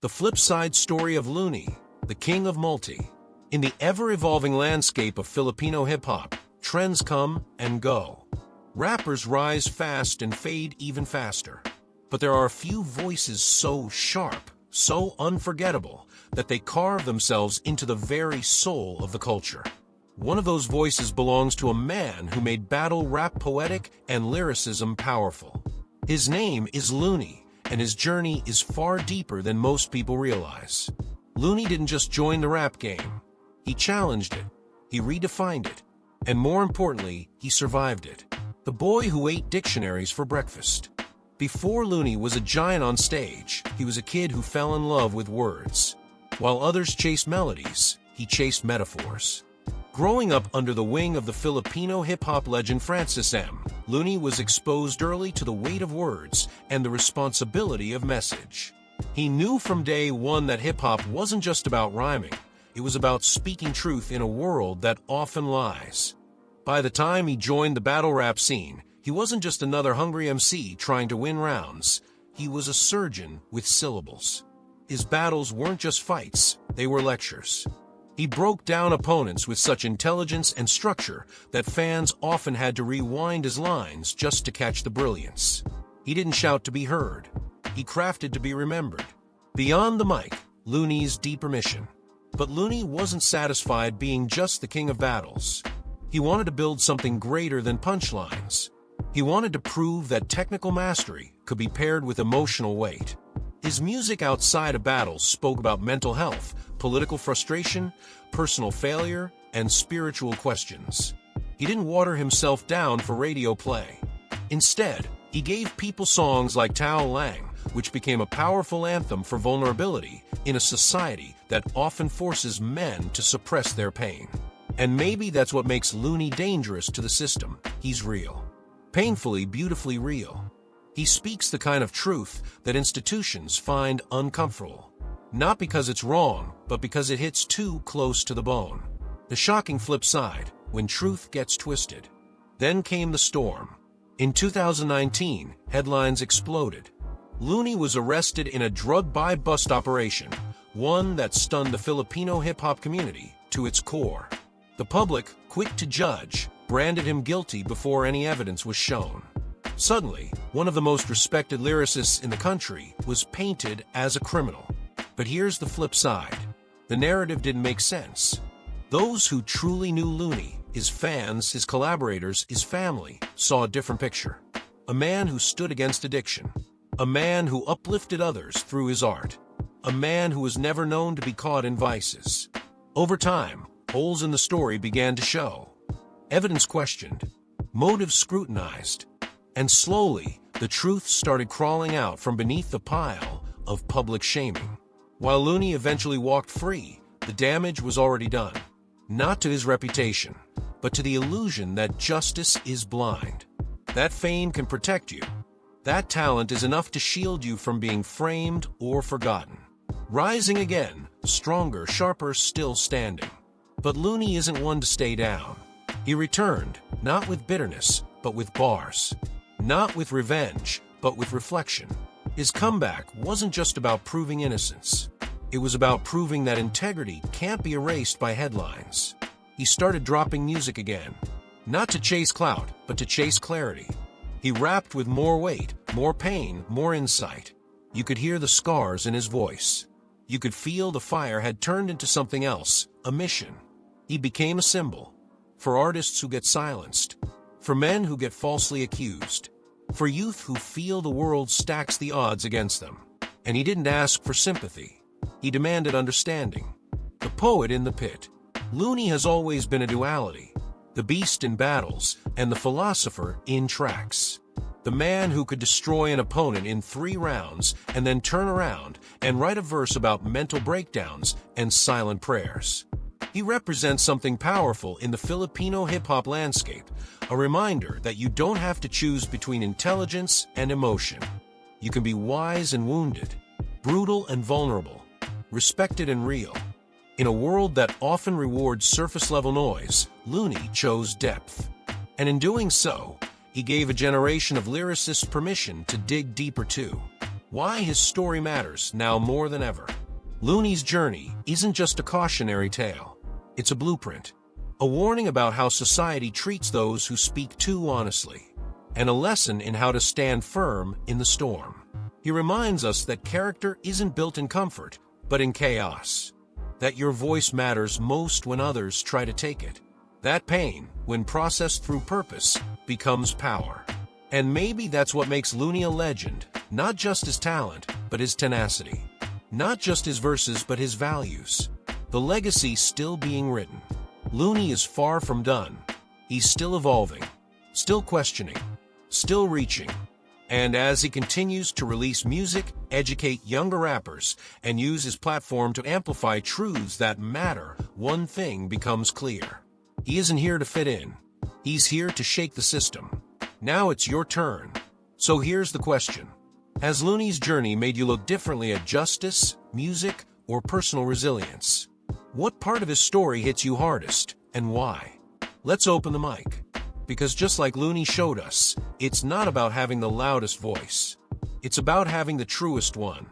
The Flipside Story of Loonie, the king of multi. In the ever-evolving landscape of Filipino hip-hop, trends come and go. Rappers rise fast and fade even faster. But there are a few voices so sharp, so unforgettable, that they carve themselves into the very soul of the culture. One of those voices belongs to a man who made battle rap poetic and lyricism powerful. His name is Loonie, and his journey is far deeper than most people realize. Loonie didn't just join the rap game. He challenged it, he redefined it, and more importantly, he survived it. The boy who ate dictionaries for breakfast. Before Loonie was a giant on stage, he was a kid who fell in love with words. While others chased melodies, he chased metaphors. Growing up under the wing of the Filipino hip-hop legend Francis M., Loonie was exposed early to the weight of words and the responsibility of message. He knew from day one that hip-hop wasn't just about rhyming, it was about speaking truth in a world that often lies. By the time he joined the battle rap scene, he wasn't just another hungry MC trying to win rounds, he was a surgeon with syllables. His battles weren't just fights, they were lectures. He broke down opponents with such intelligence and structure that fans often had to rewind his lines just to catch the brilliance. He didn't shout to be heard. He crafted to be remembered. Beyond the mic, Loonie's deeper mission. But Loonie wasn't satisfied being just the king of battles. He wanted to build something greater than punchlines. He wanted to prove that technical mastery could be paired with emotional weight. His music outside of battles spoke about mental health, political frustration, personal failure, and spiritual questions. He didn't water himself down for radio play. Instead, he gave people songs like Tao Lang, which became a powerful anthem for vulnerability in a society that often forces men to suppress their pain. And maybe that's what makes Loonie dangerous to the system. He's real. Painfully, beautifully real. He speaks the kind of truth that institutions find uncomfortable. Not because it's wrong, but because it hits too close to the bone. The shocking flip side, when truth gets twisted. Then came the storm. In 2019, headlines exploded. Loonie was arrested in a drug-buy-bust operation, one that stunned the Filipino hip-hop community to its core. The public, quick to judge, branded him guilty before any evidence was shown. Suddenly, one of the most respected lyricists in the country was painted as a criminal. But here's the flip side. The narrative didn't make sense. Those who truly knew Loonie, his fans, his collaborators, his family, saw a different picture. A man who stood against addiction. A man who uplifted others through his art. A man who was never known to be caught in vices. Over time, holes in the story began to show. Evidence questioned. Motives scrutinized. And slowly, the truth started crawling out from beneath the pile of public shaming. While Loonie eventually walked free, the damage was already done. Not to his reputation, but to the illusion that justice is blind. That fame can protect you. That talent is enough to shield you from being framed or forgotten. Rising again, stronger, sharper, still standing. But Loonie isn't one to stay down. He returned, not with bitterness, but with bars. Not with revenge, but with reflection. His comeback wasn't just about proving innocence. It was about proving that integrity can't be erased by headlines. He started dropping music again. Not to chase clout, but to chase clarity. He rapped with more weight, more pain, more insight. You could hear the scars in his voice. You could feel the fire had turned into something else, a mission. He became a symbol. For artists who get silenced. For men who get falsely accused. For youth who feel the world stacks the odds against them. And he didn't ask for sympathy. He demanded understanding. The poet in the pit. Loonie has always been a duality. The beast in battles, and the philosopher in tracks. The man who could destroy an opponent in 3 rounds and then turn around and write a verse about mental breakdowns and silent prayers. He represents something powerful in the Filipino hip-hop landscape, a reminder that you don't have to choose between intelligence and emotion. You can be wise and wounded, brutal and vulnerable, respected and real. In a world that often rewards surface-level noise, Loonie chose depth. And in doing so, he gave a generation of lyricists permission to dig deeper too. Why his story matters now more than ever. Loonie's journey isn't just a cautionary tale. It's a blueprint. A warning about how society treats those who speak too honestly. And a lesson in how to stand firm in the storm. He reminds us that character isn't built in comfort, but in chaos. That your voice matters most when others try to take it. That pain, when processed through purpose, becomes power. And maybe that's what makes Loonie a legend, not just his talent, but his tenacity. Not just his verses, but his values. The legacy still being written. Loonie is far from done. He's still evolving, still questioning, still reaching. And as he continues to release music, educate younger rappers, and use his platform to amplify truths that matter, one thing becomes clear. He isn't here to fit in. He's here to shake the system. Now it's your turn. So here's the question. Has Loonie's journey made you look differently at justice, music, or personal resilience? What part of his story hits you hardest, and why? Let's open the mic. Because just like Loonie showed us, it's not about having the loudest voice. It's about having the truest one.